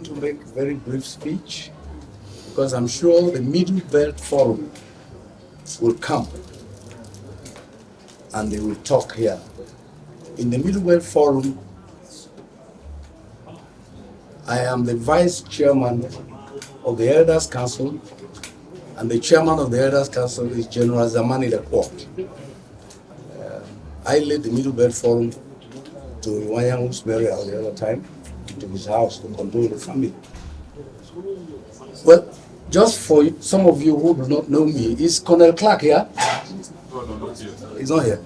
to make a very brief speech because I'm sure the Middle Belt Forum will come and they will talk here. In the Middle Belt Forum, I am the Vice Chairman of the Elders Council, and the Chairman of the Elders Council is General Zamani the Court. I led the Middle Belt Forum to Iwanyangu's burial the other time, to his house to condole the family. Well, just for some of you who do not know me, is Colonel Clark here? No, not yet. He's not here,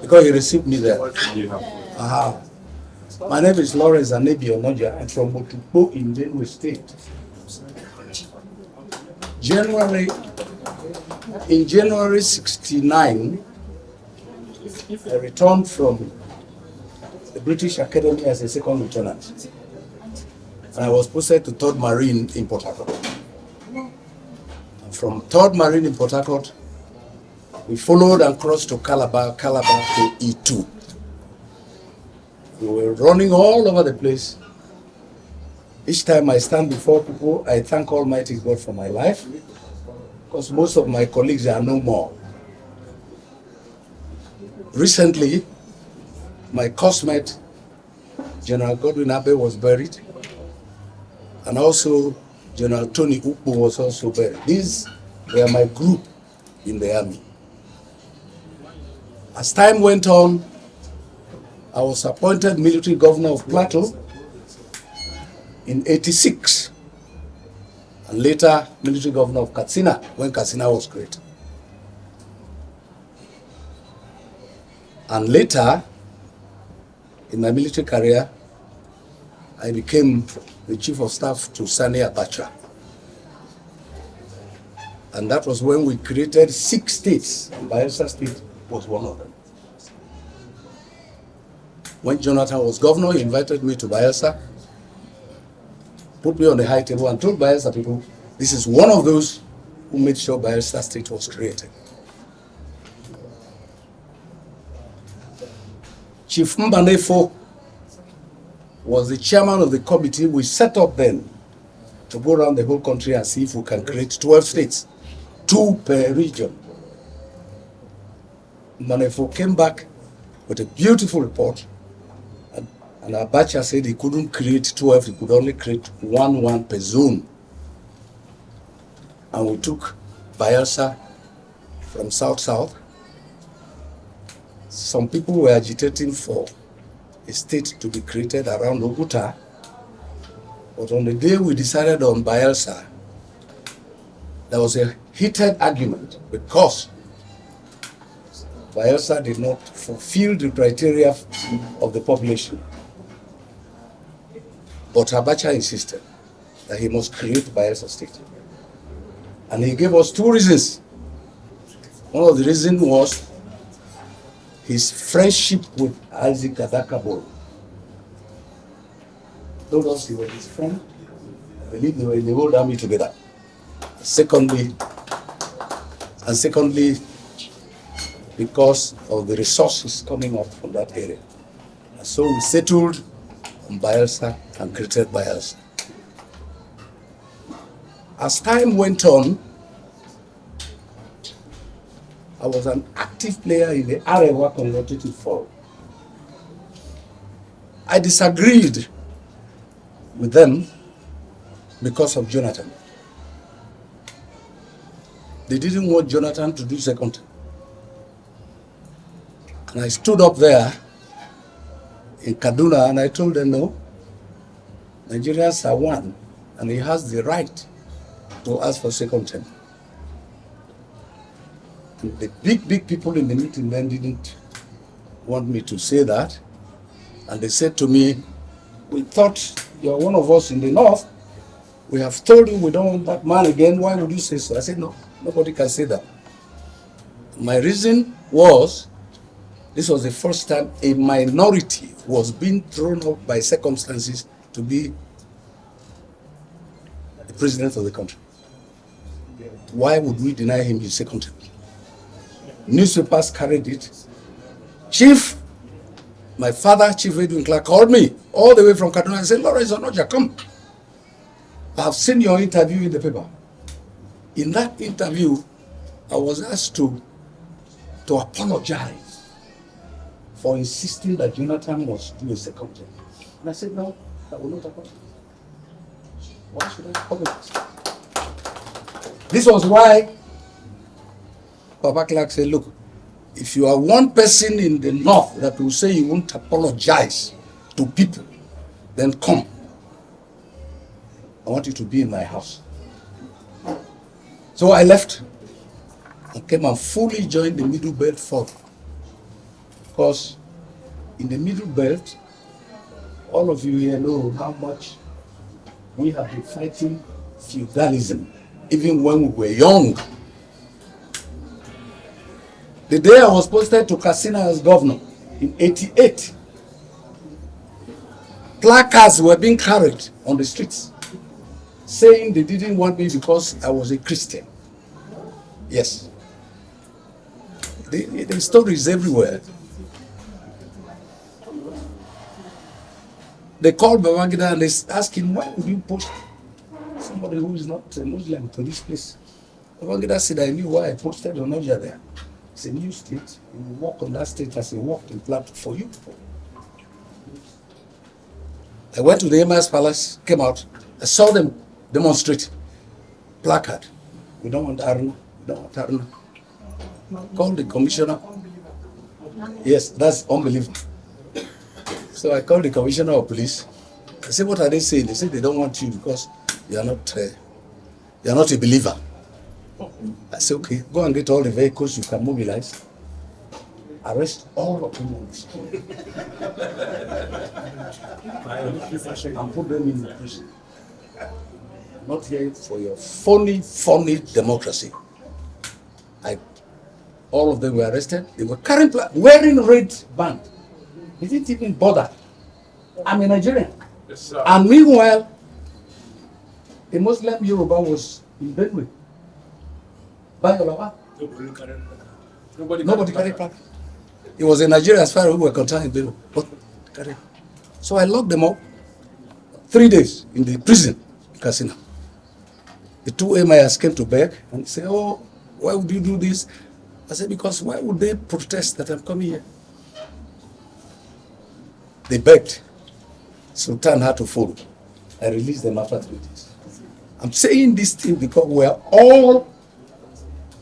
because he received me there. My name is Lawrence Anebi Onoja. I'm from Otukpo in Benue State. In January 69, I returned from the British Academy as a second lieutenant. And I was posted to 3rd Marine in Port Harcourt. And from 3rd Marine in Port Harcourt, we followed and crossed to Calabar to E2. We were running all over the place. Each time I stand before people, I thank Almighty God for my life, because most of my colleagues are no more. Recently, my cosmate, General Godwin Abe, was buried, and also General Tony Ukpo was also buried. These were my group in the army. As time went on, I was appointed military governor of Plateau in '86, and later military governor of Katsina when Katsina was created. And later, in my military career, I became the chief of staff to Sani Abacha. And that was when we created 6 states. Bayelsa State was one of them. When Jonathan was governor, he invited me to Bayelsa, put me on the high table and told Bayelsa people, this is one of those who made sure Bayelsa State was created. Chief Mbanefo was the chairman of the committee we set up then to go around the whole country and see if we can create 12 states, 2 per region. Mbanefo came back with a beautiful report, and Abacha said he couldn't create 12, he could only create one per zone. And we took Bayelsa from south-south. Some people were agitating for a state to be created around Oguta, but on the day we decided on Bayelsa, there was a heated argument because Bayelsa did not fulfill the criteria of the population. But Abacha insisted that he must create Bayelsa State. And he gave us 2 reasons. One of the reasons was his friendship with Isaac Adakaboro. Told us he was his friend. I believe they were in the old army together. Secondly, because of the resources coming up from that area. And so we settled on Bayelsa and created Bayelsa. As time went on, I was an active player in the Arewa Consultative Forum. I disagreed with them because of Jonathan. They didn't want Jonathan to do second term. And I stood up there in Kaduna and I told them, no, Nigerians are one, and he has the right to ask for second term. And the big people in the meeting then didn't want me to say that. And they said to me, we thought you're one of us in the north. We have told you we don't want that man again. Why would you say so? I said, no, nobody can say that. My reason was, this was the first time a minority was being thrown up by circumstances to be the president of the country. Why would we deny him his second term? Newspapers carried it. My father, Chief Edwin Clark, called me all the way from Kaduna and said, Lawrence Onoja, come. I've seen your interview in the paper. In that interview, I was asked to apologize for insisting that Jonathan must do a second term. And I said, no, I will not apologize. Why should I apologize? This was why Papa Clark said, look, if you are one person in the north that will say you won't apologize to people, then come. I want you to be in my house. So I left and came and fully joined the Middle Belt Forum. Because in the Middle Belt, all of you here know how much we have been fighting feudalism, even when we were young. The day I was posted to Katsina as governor in '88, placards were being carried on the streets saying they didn't want me because I was a Christian. Yes. The stories everywhere. They called Babangida and they asked him, why would you post somebody who is not a Muslim to this place? Babangida said, I knew why I posted Onoja there. It's a new state. You walk on that state as a walking platform for you. I went to the Emir's palace, came out. I saw them demonstrate. Placard. We don't want Arna. We don't want Arna. Called the commissioner. Yes, that's unbelievable. So I called the commissioner of police. I said, what are they saying? They said they don't want you because you are not a believer. I said, okay, go and get all the vehicles you can mobilize. Arrest all of them on the street. And put them in the prison. Not here for your phony democracy. All of them were arrested. They were carrying, wearing red band. They didn't even bother. I'm a Nigerian. Yes, sir. And meanwhile, a Muslim Yoruba was in Benue. Bayelsa. Nobody carried placard. It was in Nigeria as far as we were concerned in Benue. But carried. So I locked them up 3 days in the prison in Katsina. The two emirs came to beg and said, oh, why would you do this? I said, because why would they protest that I'm coming here? They begged. Sultan had to follow. I released them after 3 days. I'm saying this thing because we're all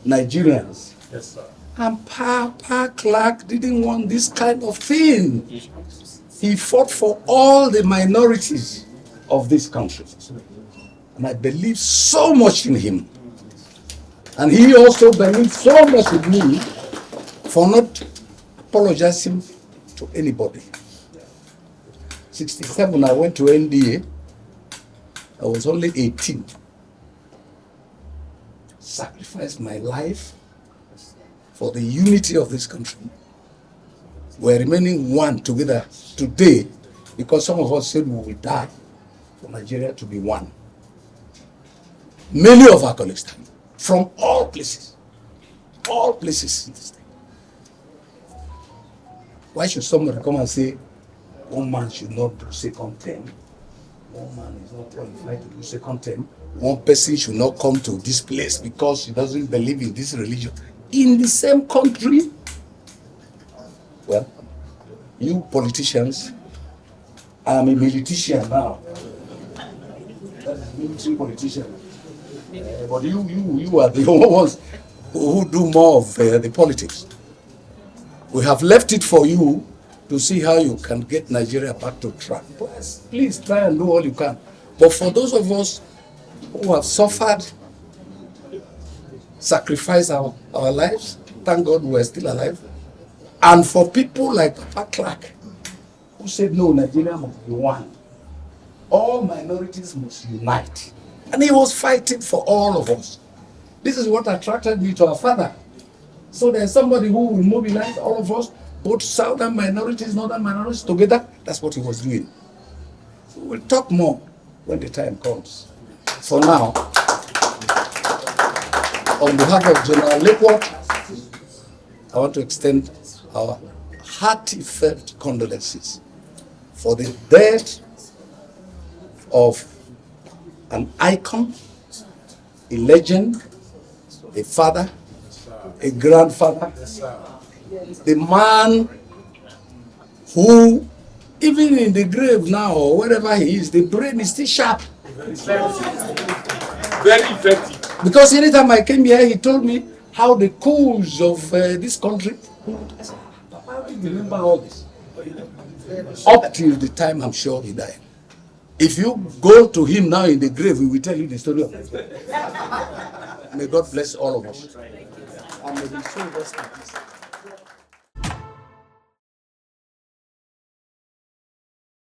Nigerians. Yes, sir. And Papa Clark didn't want this kind of thing. He fought for all the minorities of this country. And I believe so much in him. And he also believed so much in me for not apologizing to anybody. 1967, I went to NDA. I was only 18. Sacrificed my life for the unity of this country. We're remaining one together today because some of us said we will die for Nigeria to be one. Many of our colleagues died from all places in this state. Why should somebody come and say, one man should not do second term? One man is not qualified to do second term. One person should not come to this place because he doesn't believe in this religion. In the same country? Well, you politicians, I am a militician now. That's a military politician. But you are the ones who do more of the politics. We have left it for you to see how you can get Nigeria back to track. Please try and do all you can. But for those of us who have suffered, sacrificed our lives, thank God we're still alive. And for people like Papa Clark, who said, no, Nigeria must be one. All minorities must unite. And he was fighting for all of us. This is what attracted me to our father. So there's somebody who will mobilize all of us, both southern minorities, northern minorities together. That's what he was doing. So we'll talk more when the time comes. For now, on behalf of General Lakewood, I want to extend our heartfelt condolences for the death of an icon, a legend, a father, a grandfather, the man who, even in the grave now or wherever he is, the brain is still sharp. Very effective. Because anytime I came here, he told me how the codes of this country. I said, Papa, you remember all this? Up till the time I'm sure he died. If you go to him now in the grave, he will tell you the story of his life. May God bless all of us. And may he show us peace.